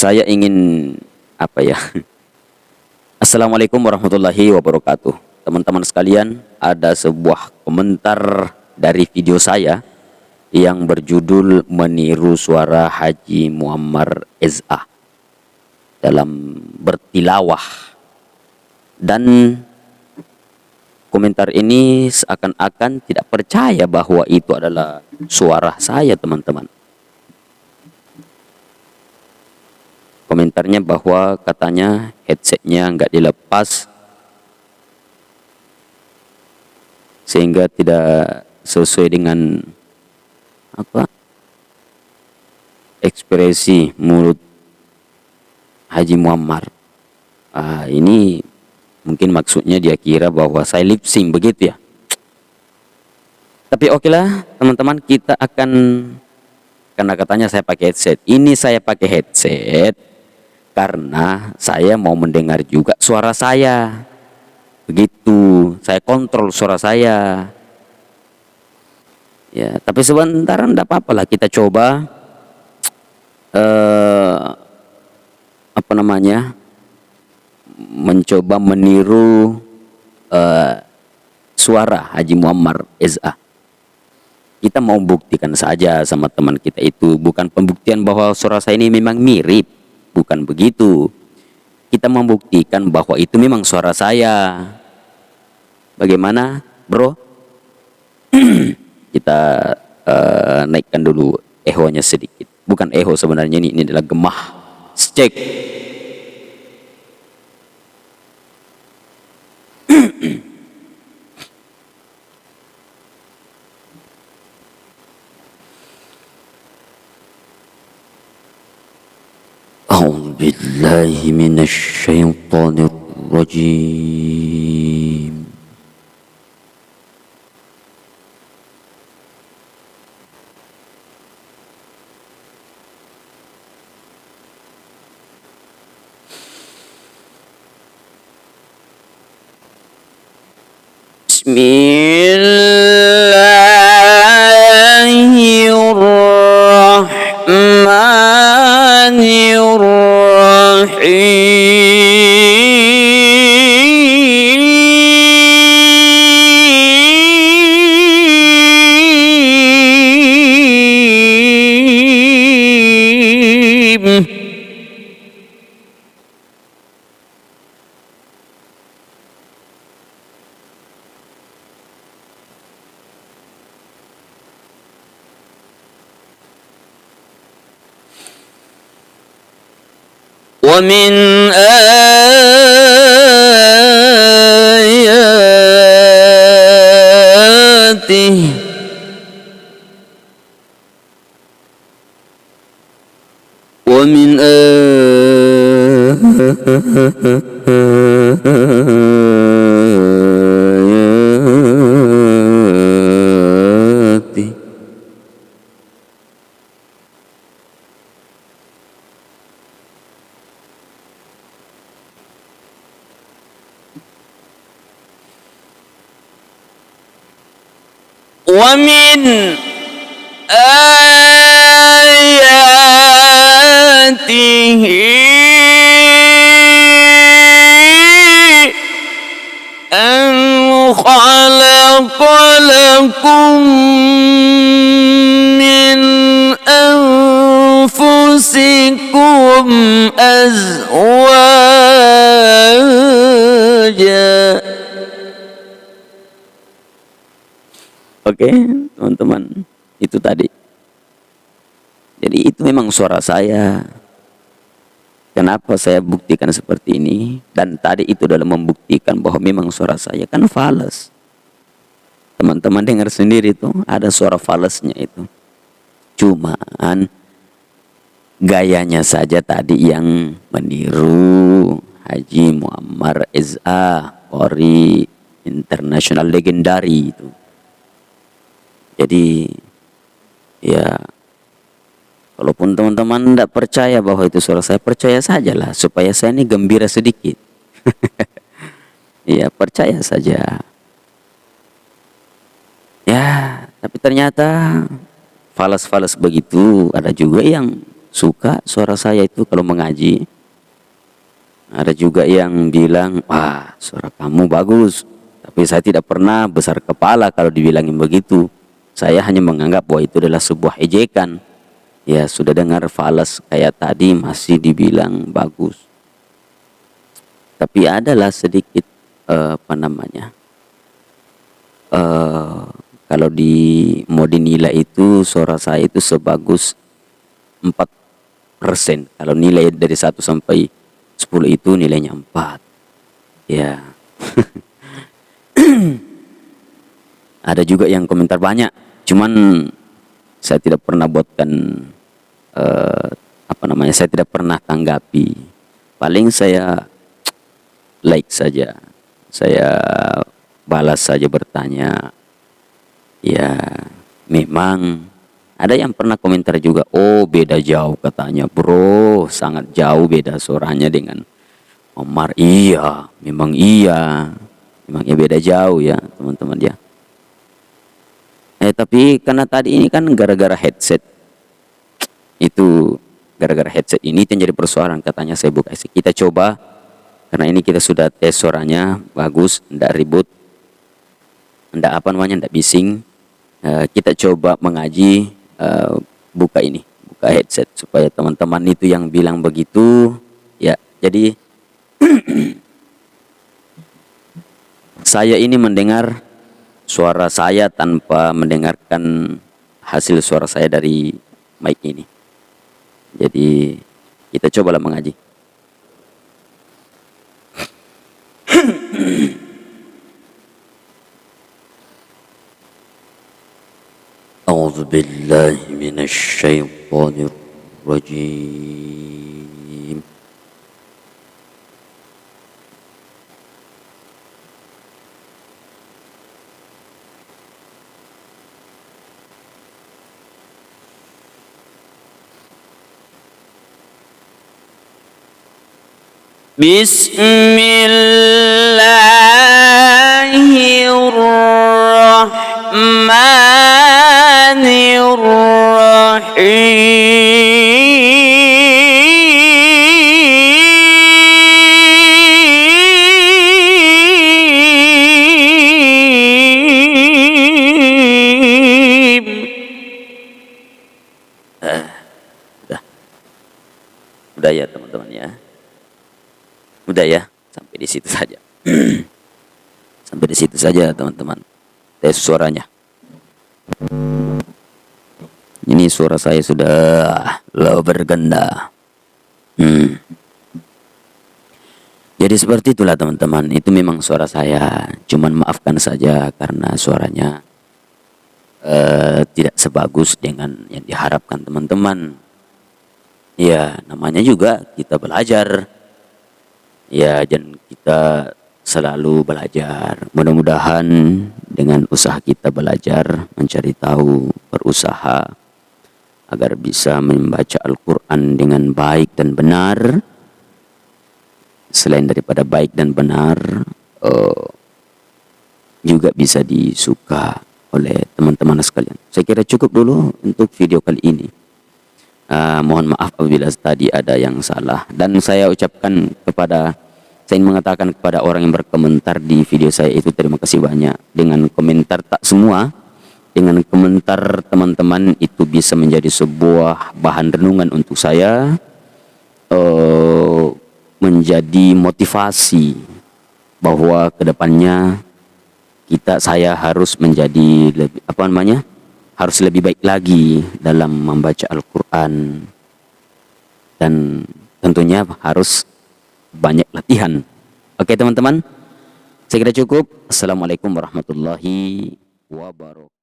Saya ingin apa ya? Assalamualaikum warahmatullahi wabarakatuh. Teman-teman sekalian, ada sebuah komentar dari video saya yang berjudul meniru suara Haji Muammar SA dalam bertilawah, dan komentar ini seakan-akan tidak percaya bahwa itu adalah suara saya, teman-teman. Komentarnya bahwa katanya headsetnya nggak dilepas sehingga tidak sesuai dengan ekspresi mulut Haji Muammar. Ini mungkin maksudnya dia kira bahwa saya lip sync begitu ya. Tapi oke lah teman-teman, kita akan, karena katanya saya pakai headset. Ini saya pakai headset karena saya mau mendengar juga suara saya. Begitu, saya kontrol suara saya. Ya, tapi sebentar enggak apa-apa lah, kita coba mencoba meniru suara Haji Muammar SA. Kita mau buktikan saja sama teman kita itu, bukan pembuktian bahwa suara saya ini memang mirip, bukan begitu. Kita membuktikan bahwa itu memang suara saya. Bagaimana, bro? Kita naikkan dulu echo-nya sedikit. Bukan echo sebenarnya, ini adalah gemah. Cek. A'udzu billahi minasy syaithanir rajim. Bismillahirrahmanirrahim. ومن آياته ومن آياته أن خلق لكم من أنفسكم أزواجا. Oke, teman-teman, itu tadi. Jadi itu memang suara saya. Kenapa saya buktikan seperti ini? Dan tadi itu dalam membuktikan bahwa memang suara saya kan fals. Teman-teman dengar sendiri tuh, ada suara falsnya itu. Cuman gayanya saja tadi yang meniru Haji Muammar SA, Polri internasional legendari itu. Jadi ya, walaupun teman-teman tidak percaya bahwa itu suara saya, percaya sajalah supaya saya ini gembira sedikit. Ya, percaya saja. Ya, tapi ternyata falas-falas begitu ada juga yang suka suara saya itu kalau mengaji. Ada juga yang bilang, wah suara kamu bagus. Tapi saya tidak pernah besar kepala kalau dibilangin begitu. Saya hanya menganggap bahwa itu adalah sebuah ejekan. Ya sudah dengar falas kayak tadi masih dibilang bagus. Tapi adalah sedikit apa namanya, kalau mau dinilai itu suara saya itu sebagus 4%. Kalau nilai dari 1 sampai 10 itu nilainya 4. Ya. Ada juga yang komentar banyak, cuman saya tidak pernah buatkan apa namanya, saya tidak pernah tanggapi. Paling saya like saja, saya balas saja bertanya. Ya memang ada yang pernah komentar juga, oh beda jauh katanya bro, sangat jauh beda suaranya dengan Omar. Iya memang beda jauh ya teman-teman ya. Tapi karena tadi ini kan gara-gara headset itu, gara-gara headset ini yang jadi persoalan, katanya saya buka. Kita coba, karena ini kita sudah tes suaranya bagus, ndak ribut, ndak apa namanya, ndak bising. Kita coba mengaji, buka headset supaya teman-teman itu yang bilang begitu ya. Jadi saya ini mendengar suara saya tanpa mendengarkan hasil suara saya dari mic ini. Jadi kita cobalah mengaji. A'udzu billahi minasy syaithanir rajim. Udah ya teman-teman ya. Udah ya, sampai di situ saja. Sampai di situ saja teman-teman. Tes suaranya. Ini suara saya sudah low berganda. Jadi seperti itulah teman-teman. Itu memang suara saya. Cuman maafkan saja karena suaranya tidak sebagus dengan yang diharapkan teman-teman. Ya, namanya juga kita belajar. Ya, dan kita selalu belajar. Mudah-mudahan dengan usaha kita belajar, mencari tahu, berusaha agar bisa membaca Al-Quran dengan baik dan benar. Selain daripada baik dan benar, juga bisa disuka oleh teman-teman sekalian. Saya kira cukup dulu untuk video kali ini. Mohon maaf apabila tadi ada yang salah, dan saya ingin mengatakan kepada orang yang berkomentar di video saya itu terima kasih banyak. Dengan komentar tak semua, dengan komentar teman-teman itu bisa menjadi sebuah bahan renungan untuk saya, menjadi motivasi bahwa kedepannya saya harus menjadi harus lebih baik lagi dalam membaca Al-Quran, dan tentunya harus banyak latihan. Oke teman-teman, saya kira cukup. Assalamualaikum warahmatullahi wabarakatuh.